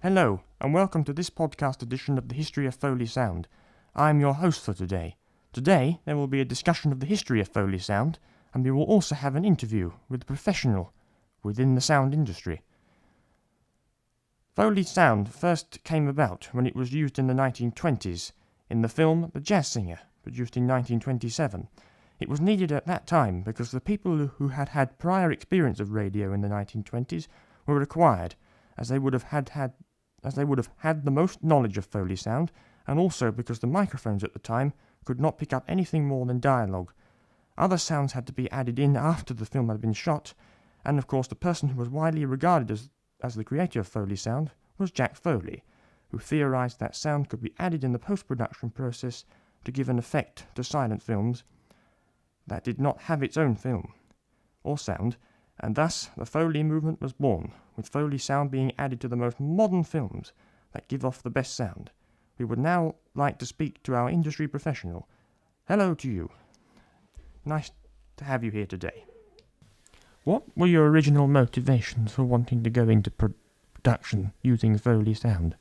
Hello, and welcome to this podcast edition of the History of Foley Sound. I'm your host for today. Today, there will be a discussion of the history of Foley Sound, and we will also have an interview with a professional within the sound industry. Foley Sound first came about when it was used in the 1920s in the film The Jazz Singer, produced in 1927. It was needed at that time because the people who had had prior experience of radio in the 1920s were required, as they would have had the most knowledge of Foley sound, and also because the microphones at the time could not pick up anything more than dialogue. Other sounds had to be added in after the film had been shot, and of course the person who was widely regarded as the creator of Foley sound was Jack Foley, who theorized that sound could be added in the post-production process to give an effect to silent films that did not have its own film or sound, and thus the Foley movement was born, with Foley sound being added to the most modern films that give off the best sound. We would now like to speak to our industry professional. Hello to you. Nice to have you here today. What were your original motivations for wanting to go into production using Foley sound?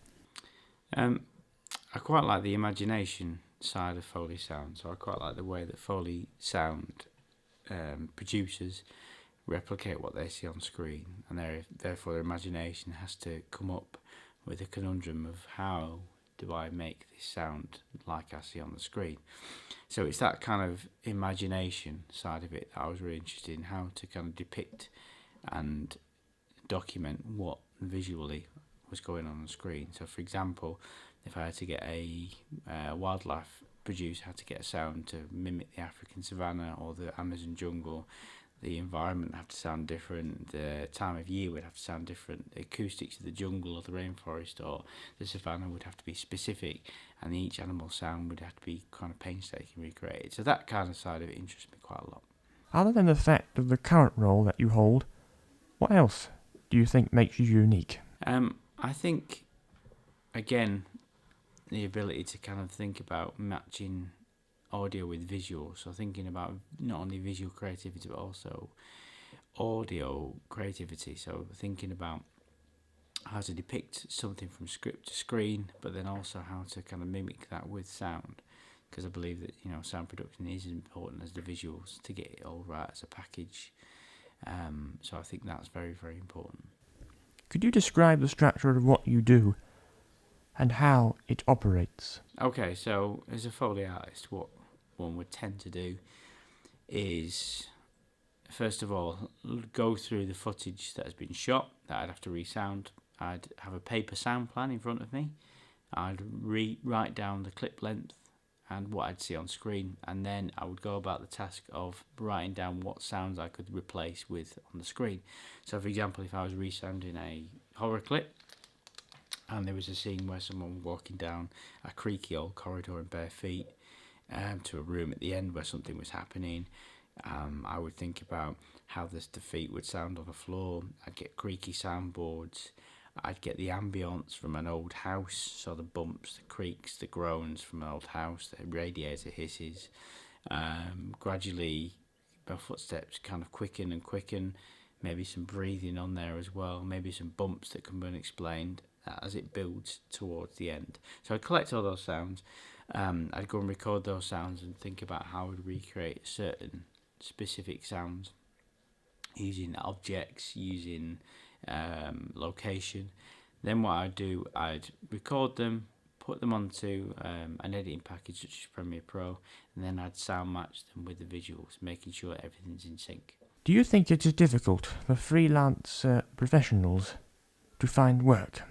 I quite like the imagination side of Foley sound, so I quite like the way that Foley sound producers replicate what they see on screen, and therefore their imagination has to come up with a conundrum of how do I make this sound like I see on the screen. So it's that kind of imagination side of it that I was really interested in, how to kind of depict and document what visually was going on the screen. So for example, if I had to get a wildlife producer had to get a sound to mimic the African savanna or the Amazon jungle, the environment would have to sound different, the time of year would have to sound different, the acoustics of the jungle or the rainforest or the savanna would have to be specific, and each animal sound would have to be kind of painstakingly recreated. So that kind of side of it interests me quite a lot. Other than the fact of the current role that you hold, what else do you think makes you unique? I think, again, the ability to kind of think about matching audio with visual, so thinking about not only visual creativity but also audio creativity, so thinking about how to depict something from script to screen, but then also how to kind of mimic that with sound, because I believe that sound production is as important as the visuals to get it all right as a package. So I think that's very, very important. Could you describe the structure of what you do and how it operates? Okay, so as a Foley artist, what one would tend to do is, first of all, go through the footage that has been shot that I'd have to resound. I'd have a paper sound plan in front of me. I'd write down the clip length and what I'd see on screen, and then I would go about the task of writing down what sounds I could replace with on the screen. So for example, if I was resounding a horror clip and there was a scene where someone was walking down a creaky old corridor in bare feet to a room at the end where something was happening, I would think about how the feet would sound on the floor. I'd get creaky soundboards. I'd get the ambience from an old house, so the bumps, the creaks, the groans from an old house, the radiator hisses. Gradually, my footsteps kind of quicken and quicken, maybe some breathing on there as well, maybe some bumps that can be unexplained as it builds towards the end. So I'd collect all those sounds. I'd go and record those sounds and think about how I would recreate certain specific sounds using objects, using location. Then what I'd do, I'd record them, put them onto an editing package such as Premiere Pro, and then I'd sound match them with the visuals, making sure everything's in sync. Do you think it is difficult for freelance professionals to find work?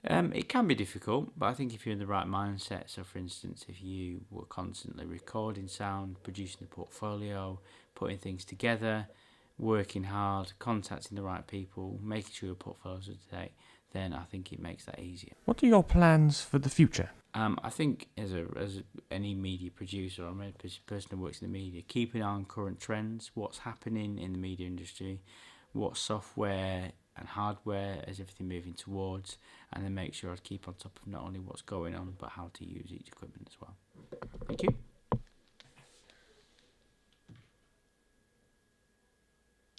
It can be difficult, but I think if you're in the right mindset, so for instance, if you were constantly recording sound, producing a portfolio, putting things together, working hard, contacting the right people, making sure your portfolio's up to date, then I think it makes that easier. What are your plans for the future? I think as any media producer or any person who works in the media, keep an eye on current trends, what's happening in the media industry, what software and hardware is everything moving towards, and then make sure I keep on top of not only what's going on but how to use each equipment as well. Thank you.